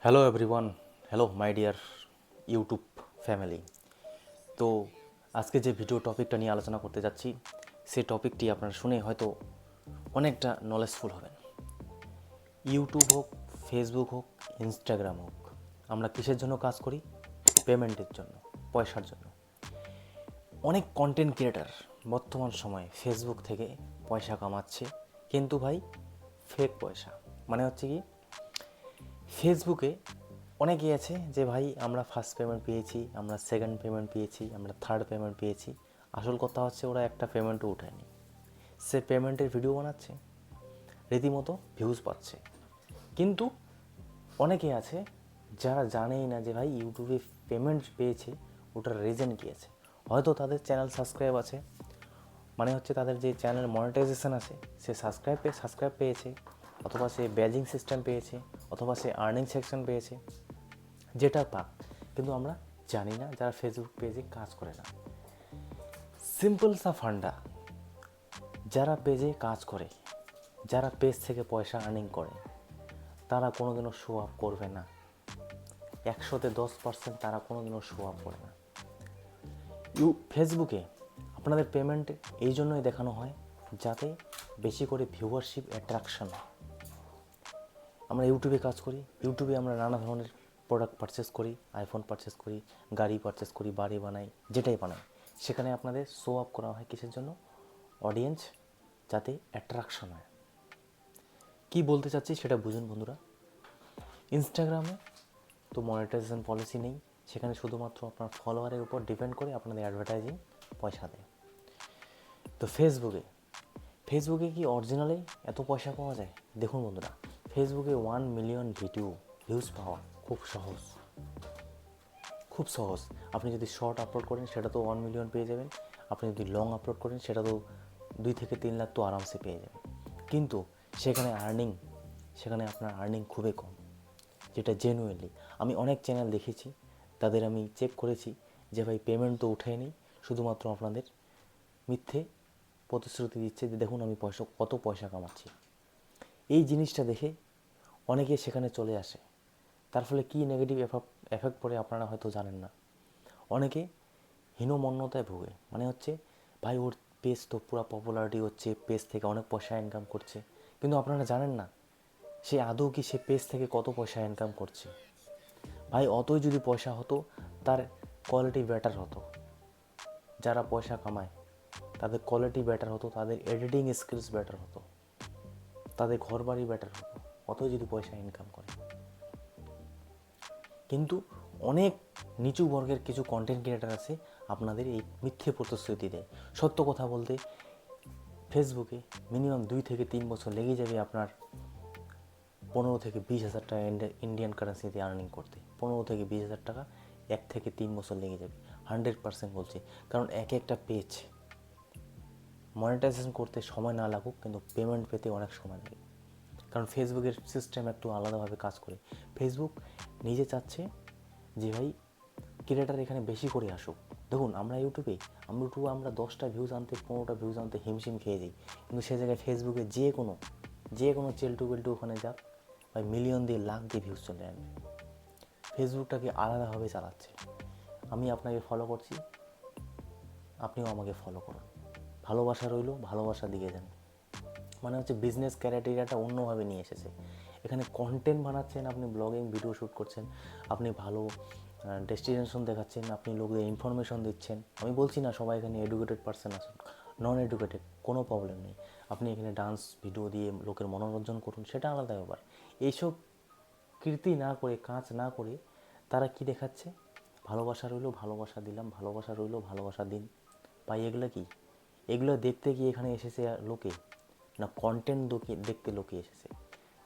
Hello everyone, hello my dear YouTube family. তো আজকে যে ভিডিও টপিকটা নিয়ে আলোচনা করতে যাচ্ছি, সেই টপিকটি আপনারা শুনে হয়তো অনেকটা নলেজফুল হবেন। ইউটিউব হোক, ফেসবুক হোক, ইনস্টাগ্রাম হোক, আমরা কিসের জন্য কাজ করি? পেমেন্টের জন্য, পয়সার জন্য। অনেক কন্টেন্ট ক্রিয়েটার বর্তমান সময়ে ফেসবুক থেকে পয়সা কামাচ্ছে, কিন্তু ভাই ফেক পয়সা। মানে হচ্ছে কি, ফেসবুকে অনেকেই আছে যে ভাই আমরা ফার্স্ট পেমেন্ট পেয়েছি, আমরা সেকেন্ড পেমেন্ট পেয়েছি, আমরা থার্ড পেমেন্ট পেয়েছি। আসল কথা হচ্ছে ওরা একটা পেমেন্টও উঠায়নি, সে পেমেন্টের ভিডিও বানাচ্ছে, রীতিমতো ভিউজ পাচ্ছে। কিন্তু অনেকে আছে যারা জানেই না যে ভাই ইউটিউবে পেমেন্ট পেয়েছে, ওটার রিজন কী আছে। হয়তো তাদের চ্যানেল সাবস্ক্রাইব আছে, মানে হচ্ছে তাদের যে চ্যানেল মনিটাইজেশন আছে, সে সাবস্ক্রাইব পেয়েছে, অথবা সে ব্যাজিং সিস্টেম পেয়েছে, অথবা সে আর্নিং সেকশন পেয়েছে, যেটা পাক। কিন্তু আমরা জানি না, যারা ফেসবুক পেজে কাজ করে না। সিম্পল সা ফান্ডা, যারা পেজে কাজ করে, যারা পেজ থেকে পয়সা আর্নিং করে, তারা কোনোদিনও শো আপ করবে না। 100তে 10% তারা কোনোদিনও শো আপ করে না। ফেসবুকে আপনাদের পেমেন্ট এই জন্যই দেখানো হয় যাতে বেশি করে ভিউয়ারশিপ অ্যাট্রাকশন হয়। আমরা ইউটিউবে কাজ করি, ইউটিউবে আমরা নানা ধরনের প্রোডাক্ট পারচেস করি, আইফোন পারচেস করি, গাড়ি পারচেস করি, বাড়ি বানাই, যেটাই বানাই, সেখানে আপনাদের শো আপ করা হয় কিসের জন্য? অডিয়েন্স যাতে অ্যাট্রাকশন হয়। কী বলতে চাচ্ছি সেটা বুঝুন বন্ধুরা। ইনস্টাগ্রামে তো মনিটাইজেশন পলিসি নেই, সেখানে শুধুমাত্র আপনার ফলোয়ারের উপর ডিপেন্ড করে আপনাদের অ্যাডভার্টাইজিং পয়সা দেয়। তো ফেসবুকে কি অরিজিনালে এত পয়সা পাওয়া যায়? দেখুন বন্ধুরা, ফেসবুকে 1 মিলিয়ন ভিউজ পাওয়া খুব সহজ, খুব সহজ। আপনি যদি শর্ট আপলোড করেন সেটা তো 1 মিলিয়ন পেয়ে যাবেন, আপনি যদি লং আপলোড করেন সেটা তো 2 থেকে 3 লাখ তো আরামসে পেয়ে যাবেন। কিন্তু সেখানে আপনার আর্নিং খুবই কম, যেটা জেনুইনলি আমি অনেক চ্যানেল দেখেছি, তাদের আমি চেক করেছি যে ভাই পেমেন্ট তো উঠায়নি, শুধুমাত্র আপনাদের মিথ্যে প্রতিশ্রুতি দিচ্ছে যে দেখুন আমি কত পয়সা কামাচ্ছি। এই জিনিসটা দেখে অনেকে সেখানে চলে আসে, তার ফলে কী নেগেটিভ এফেক্ট পড়ে আপনারা হয়তো জানেন না। অনেকে হীনমন্যতায় ভোগে, মানে হচ্ছে ভাই ওর পেজ তো পুরো পপুলারিটি হচ্ছে, পেজ থেকে অনেক পয়সা ইনকাম করছে, কিন্তু আপনারা জানেন না সে আদৌ কি সে পেজ থেকে কত পয়সা ইনকাম করছে। ভাই অতই যদি পয়সা হতো, তার কোয়ালিটি বেটার হতো। যারা পয়সা কামায় তাদের কোয়ালিটি বেটার হতো, তাদের এডিটিং স্কিলস বেটার হতো, তাদের ঘর বাড়ি বেটার হতো, অতই যদি পয়সা ইনকাম করে। কিন্তু অনেক নিচু বর্গের কিছু কন্টেন্ট ক্রিয়েটার আছে, আপনাদের এই মিথ্যে প্রতিশ্রুতি দেয়। সত্য কথা বলতে, ফেসবুকে মিনিমাম 2 থেকে 3 বছর লেগে যাবে আপনার 15 থেকে 20 হাজার টাকা ইন্ডিয়ান কারেন্সিতে আর্নিং করতে। 15 থেকে 20 হাজার টাকা 1 থেকে 3 বছর লেগে যাবে, 100% বলছি। কারণ একটা পেজ মনিটাইজেশন করতে সময় না লাগুক, কিন্তু পেমেন্ট পেতে অনেক সময় লাগে। কারণ ফেসবুকের সিস্টেম একটু আলাদাভাবে কাজ করে। ফেসবুক নিজে চাচ্ছে যে ভাই ক্রিয়েটার এখানে বেশি করে আসুক। দেখুন আমরা ইউটিউবে আমরা 10টা ভিউজ আনতে 15টা ভিউজ আনতে হিমশিম খেয়ে যাই, কিন্তু সে জায়গায় ফেসবুকে যে কোনো চেলটু বেলটু ওখানে যাক, ভাই মিলিয়ন দিয়ে লাখ দিয়ে ভিউজ চলে আনবে। ফেসবুকটাকে আলাদাভাবে চালাচ্ছে। আমি আপনাকে ফলো করছি, আপনিও আমাকে ফলো করুন, ভালোবাসা রইল, ভালোবাসার দিকে যান। মানে হচ্ছে বিজনেস ক্রাইটেরিয়াটা অন্যভাবে নিয়ে এসেছে। এখানে কন্টেন্ট বানাচ্ছেন, আপনি ব্লগিং ভিডিও শ্যুট করছেন, আপনি ভালো ডেস্টিনেশন দেখাচ্ছেন, আপনি লোকদের ইনফরমেশন দিচ্ছেন। আমি বলছি না সবাই এখানে এডুকেটেড পার্সন আসুন, নন এডুকেটেড কোনো প্রবলেম নেই। আপনি এখানে ডান্স ভিডিও দিয়ে লোকের মনোরঞ্জন করুন, সেটা আলাদা ব্যাপার। এইসব কীর্তি না করে, কাজ না করে তারা কি দেখাচ্ছে? ভালোবাসা রইল, ভালোবাসা দিলাম, ভালোবাসা রইল, ভালোবাসা দিন। ভাই এগুলো কি? এগুলো দেখতে কি এখানে এসেছে লোকে? না কন্টেন্ট দেখতে লোকে এসেছে,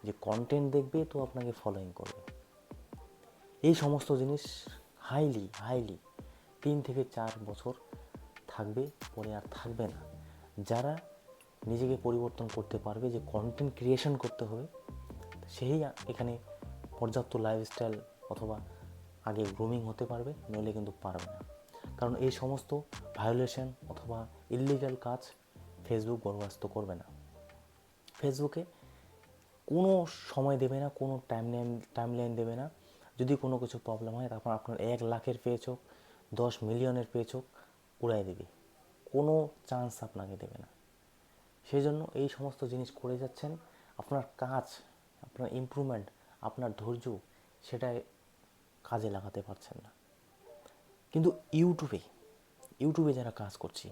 যে কন্টেন্ট দেখবে তো আপনাকে ফলোইং করবে। এই সমস্ত জিনিস হাইলি 3 থেকে 4 বছর থাকবে, পরে আর থাকবে না। যারা নিজেকে পরিবর্তন করতে পারবে, যে কন্টেন্ট ক্রিয়েশন করতে হবে, সেই এখানে পর্যাপ্ত লাইফস্টাইল অথবা আগে গ্রুমিং হতে পারবে, নইলে কিন্তু পারবে না। কারণ এই সমস্ত ভায়োলেশন অথবা ইললিগাল কাজ ফেসবুক বরখাস্ত করবে না। ফেসবুকে কোনো সময় দেবে না, কোনো টাইমলাইন দেবে না যদি কোনো কিছু প্রবলেম হয় তারপর আপনার 1 লাখের পেজ হোক 10 মিলিয়নের পেজ হোক উড়াই দেবে, কোনো চান্স আপনাকে দেবে না। সেই জন্য এই সমস্ত জিনিস করে যাচ্ছেন, আপনার কাজ, আপনার ইমপ্রুভমেন্ট, আপনার ধৈর্য সেটা কাজে লাগাতে পারছেন না। কিন্তু ইউটিউবে যারা কাজ করছি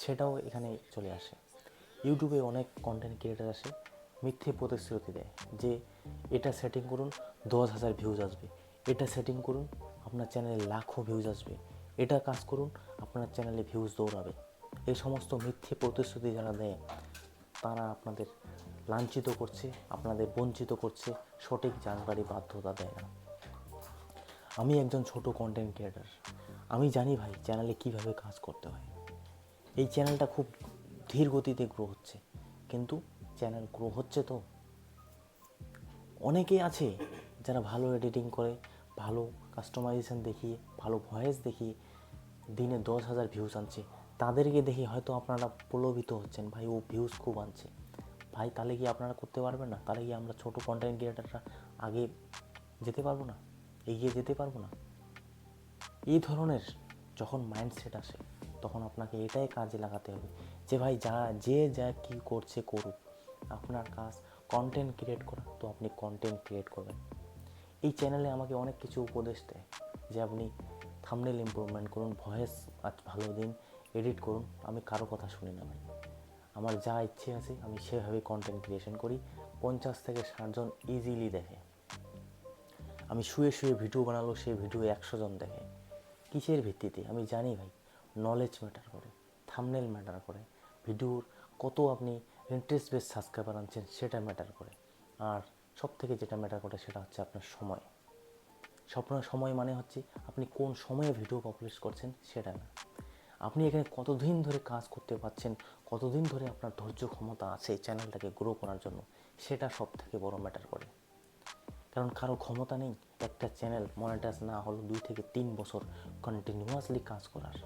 সেটাও এখানে চলে আসে। ইউটিউবে অনেক কন্টেন্ট ক্রিয়েটার আসে, মিথ্যে প্রতিশ্রুতি দেয় যে এটা সেটিং করুন 10,000 ভিউজ আসবে, এটা সেটিং করুন আপনার চ্যানেলে লাখো ভিউজ আসবে, এটা কাজ করুন আপনার চ্যানেলে ভিউজ দৌড়াবে। এই সমস্ত মিথ্যে প্রতিশ্রুতি যারা দেয় তারা আপনাদের লাঞ্ছিত করছে, আপনাদের বঞ্চিত করছে, সঠিক জানকারি বাধ্যতা দেয় না। আমি একজন ছোট কন্টেন্ট ক্রিয়েটার, আমি জানি ভাই চ্যানেলে কীভাবে কাজ করতে হয়। এই চ্যানেলটা খুব ধীর গতিতে গ্রো হচ্ছে, কিন্তু চ্যানেল গ্রো হচ্ছে তো। অনেকেই আছে যারা ভালো এডিটিং করে, ভালো কাস্টমাইজেশন দেখিয়ে, ভালো ভয়েস দেখিয়ে দিনে 10,000 ভিউজ আনছে, তাদেরকে দেখে হয়তো আপনারা প্রলোভিত হচ্ছেন, ভাই ও ভিউজ খুব আনছে। ভাই তাহলে কি আপনারা করতে পারবেন না? তাহলে কি আমরা ছোটো কন্টেন্ট ক্রিয়েটাররা আগে যেতে পারবো না, এগিয়ে যেতে পারবো না? এই ধরনের যখন মাইন্ডসেট আসে তখন আপনাকে এটাই কাজে লাগাতে হবে যে ভাই যা কী করছে করুক, আপনার কাজ কন্টেন্ট ক্রিয়েট করা, তো আপনি কন্টেন্ট ক্রিয়েট করবেন। এই চ্যানেলে আমাকে অনেক কিছু উপদেশ দেয় যে আপনি থাম্বনেল ইমপ্রুভমেন্ট করুন, ভয়েস ভালো দিন, এডিট করুন। আমি কারো কথা শুনি না ভাই, আমার যা ইচ্ছে আছে আমি সেভাবে কন্টেন্ট ক্রিয়েশন করি। 50 থেকে 60 জন ইজিলি দেখে। আমি শুয়ে ভিডিও বানালো, সেই ভিডিও 100 জন দেখে। কিসের ভিত্তিতে? আমি জানি ভাই নলেজ ম্যাটার করে, থাম্বনেল ম্যাটার করে, ভিডিওর কত আপনি ইন্টারেস্ট বেস সাবস্ক্রাইবার আনছেন সেটা ম্যাটার করে। আর সব থেকে যেটা ম্যাটার করে সেটা হচ্ছে আপনার সময়। সময় মানে হচ্ছে আপনি কোন সময়ে ভিডিও পাবলিশ করছেন সেটা না, আপনি এখানে কতদিন ধরে কাজ করতে পারছেন, কতদিন ধরে আপনার ধৈর্য ক্ষমতা আছে চ্যানেলটাকে গ্রো করার জন্য, সেটা সব থেকে বড় ম্যাটার করে। কারণ কারো ক্ষমতা নেই একটা চ্যানেল মনিটাইজ না হলো 2 থেকে 3 বছর কন্টিনিউয়াসলি কাজ করার,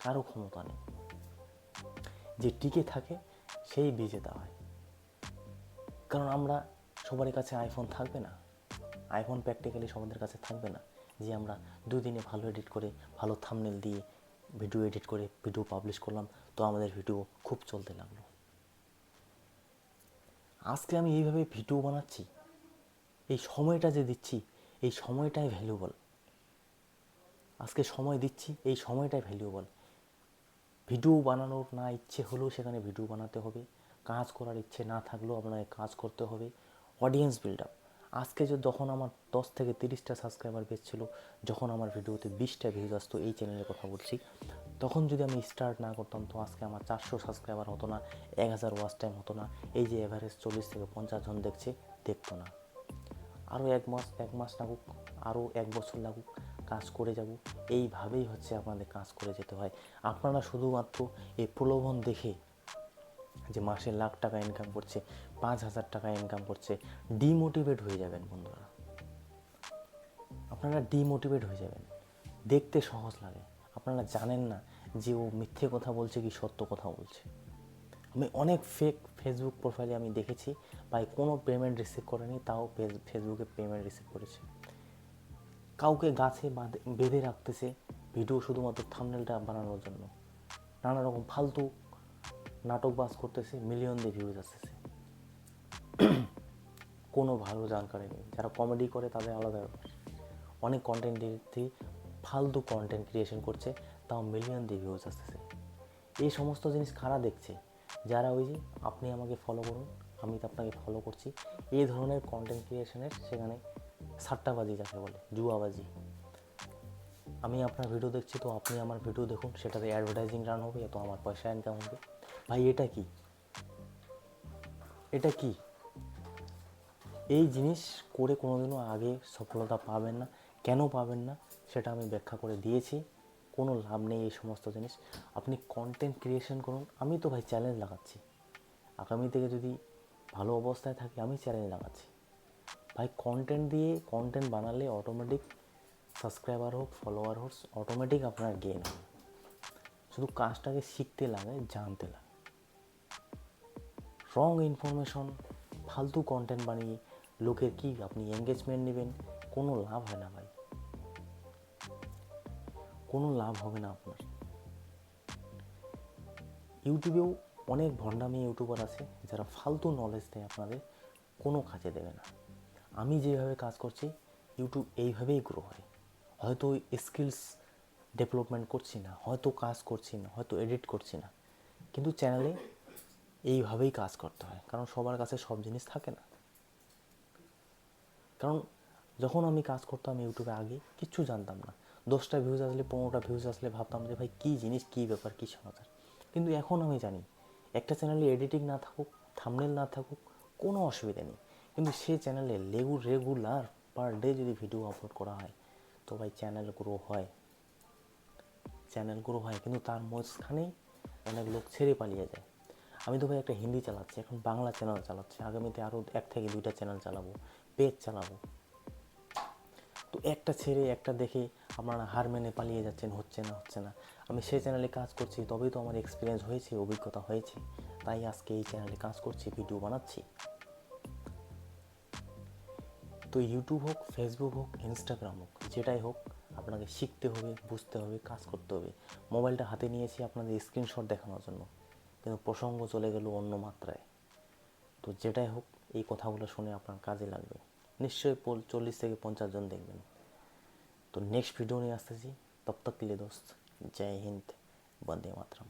কারো ক্ষমতা নেই। যে টিকে থাকে সেই বিজেতা হয়। কারণ আমরা সবার কাছে আইফোন থাকবে না, আইফোন প্র্যাকটিক্যালি সবার কাছে থাকবে না যে আমরা 2 দিনে ভালো এডিট করে, ভালো থাম্বনেল দিয়ে ভিডিও এডিট করে ভিডিও পাবলিশ করলাম, তো আমাদের ভিডিও খুব চলতে লাগলো। আজকে আমি এইভাবে ভিডিও বানাচ্ছি, এই সময়টা যে দিচ্ছি এই সময়টাই ভ্যালুয়েবল। আজকে সময় দিচ্ছি, এই সময়টাই ভ্যালুয়েবল। ভিডিও বানানোর না ইচ্ছে হলেও সেখানে ভিডিও বানাতে হবে, কাজ করার ইচ্ছে না থাকলেও আপনাকে কাজ করতে হবে। Audience build up. আজকে যখন আমার 10 থেকে 30টা সাবস্ক্রাইবার বেস ছিল, যখন আমার ভিডিওতে 20টা ভিউজ আসতো, এই চ্যানেলের কথা বলছি, তখন যদি আমি স্টার্ট না করতাম তো আজকে আমার 400 সাবস্ক্রাইবার হতো না, 1000 ওয়াচ টাইম হতো না, এই যে এভারেজ 40 থেকে 50 জন দেখতো না। আরও এক মাস লাগুক, আরও 1 বছর লাগুক, কাজ করে যাব। এইভাবেই হচ্ছে আপনাদের কাজ করে যেতে হয়। আপনারা শুধুমাত্র এই প্রলোভন দেখে যে মাসে লাখ টাকা ইনকাম করছে, 5,000 টাকা ইনকাম করছে, ডিমোটিভেট হয়ে যাবেন বন্ধুরা। আপনারা ডিমোটিভেট হয়ে যাবেন। দেখতে সহজ লাগে, আপনারা জানেন না যে ও মিথ্যে কথা বলছে কি সত্য কথা বলছে। আমি অনেক ফেসবুক প্রোফাইলে আমি দেখেছি ভাই কোনো পেমেন্ট রিসিভ করেনি, তাও ফেসবুকে পেমেন্ট রিসিভ করেছে। কাউকে গাছে বেঁধে রাখতেছে ভিডিও শুধুমাত্র থাম্বনেলটা বানানোর জন্য, নানা রকম ফালতু নাটকবাজ করতেছে, মিলিয়ন দিয়ে ভিউজ আসতেছে। কোনো ভালো জানকারি নেই। যারা কমেডি করে তাদের আলাদা ব্যাপার, অনেক কন্টেন্ট দিয়ে ফালতু কন্টেন্ট ক্রিয়েশন করছে, তাও মিলিয়ন দিয়ে ভিউজ আসতেছে। এই সমস্ত জিনিস কারা দেখছে? যারা ওই যে আপনি আমাকে ফলো করুন, আমি তো আপনাকে ফলো করছি, এই ধরনের কন্টেন্ট ক্রিয়েশনের সেখানে সাট্টাবাজি যাকে বলে, জুয়াবাজি। আমি আপনার ভিডিও দেখছি তো আপনি আমার ভিডিও দেখুন, সেটাতে অ্যাডভার্টাইজিং রান হবে, তো আমার পয়সা ইনকাম হবে। ভাই এটা কি? এটা কি? এই জিনিস করে কোনোদিনও আগে সফলতা পাবেন না। কেন পাবেন না সেটা আমি ব্যাখ্যা করে দিয়েছি। কোনো লাভ নেই এই সমস্ত জিনিস। আপনি কন্টেন্ট ক্রিয়েশন করুন। আমি তো ভাই চ্যালেঞ্জ লাগাচ্ছি, আগামী থেকে যদি ভালো অবস্থায় থাকি আমি চ্যালেঞ্জ লাগাচ্ছি ভাই। কন্টেন্ট বানালে অটোমেটিক সাবস্ক্রাইবার হোক, ফলোয়ার হোক, অটোমেটিক আপনার গেইন হবে। শুধু কাজটাকে শিখতে লাগে, জানতে লাগে। রং ইনফরমেশন, ফালতু কন্টেন্ট বানিয়ে লোকের কি আপনি এঙ্গেজমেন্ট নেবেন, কোনো লাভ হয় না ভাই, কোনো লাভ হবে না আপনার। ইউটিউবেও অনেক ভণ্ডামি ইউটিউবার আছে যারা ফালতু নলেজ দেয় আপনাদের, কোনো কাজে দেবে না। আমি যেভাবে কাজ করছি ইউটিউব এইভাবেই গ্রো হয়। হয়তো স্কিলস ডেভেলপমেন্ট করছি না, হয়তো কাজ করছি না, হয়তো এডিট করছি না, কিন্তু চ্যানেলে এইভাবেই কাজ করতে হয়, কারণ সবার কাছে সব জিনিস থাকে না। কারণ যখন আমি কাজ করতাম ইউটিউবে আগে কিচ্ছু জানতাম না, 10টা ভিউজ আসলে 15টা ভিউজ আসলে ভাবতাম যে ভাই কী জিনিস, কী ব্যাপার, কী সমাচার। কিন্তু এখন আমি জানি একটা চ্যানেলে এডিটিং না থাকুক, থাম্বনেল না থাকুক, কোনো অসুবিধা নেই, কিন্তু সে চ্যানেলে রেগুলার পার ডে যদি ভিডিও আপলোড করা হয় তো ভাই চ্যানেল গ্রো হয়, কিন্তু তার মাঝখানেই অনেক লোক ছেড়ে পালিয়ে যায়। আমি তো ভাই একটা হিন্দি চালাচ্ছি, এখন বাংলা চ্যানেল চালাচ্ছি, আগামীতে আরও 1 থেকে 2টা চ্যানেল চালাবো, পেজ চালাবো। তো একটা ছেড়ে একটা দেখে আপনারা হার মেনে পালিয়ে যাচ্ছেন, হচ্ছে না। আমি সেই চ্যানেলে কাজ করছি, তবেই তো আমার এক্সপিরিয়েন্স হয়েছে, অভিজ্ঞতা হয়েছে, তাই আজকে এই চ্যানেলে কাজ করছি, ভিডিও বানাচ্ছি। তো ইউটিউব হোক, ফেসবুক হোক, ইনস্টাগ্রাম হোক, যেটাই হোক আপনাকে শিখতে হবে, বুঝতে হবে, কাজ করতে হবে। মোবাইলটা হাতে নিয়েছি আপনাদের স্ক্রিনশট দেখানোর জন্য, কিন্তু প্রসঙ্গ চলে গেল অন্য মাত্রায়। তো যেটাই হোক এই কথাগুলো শুনে আপনার কাজে লাগবে, নিশ্চয়ই 40 থেকে 50 জন দেখবেন। तो नेक्स्ट वीडियो नहीं आसते जी, तब तक के लिए दोस्त जय हिंद, वंदे मातरम।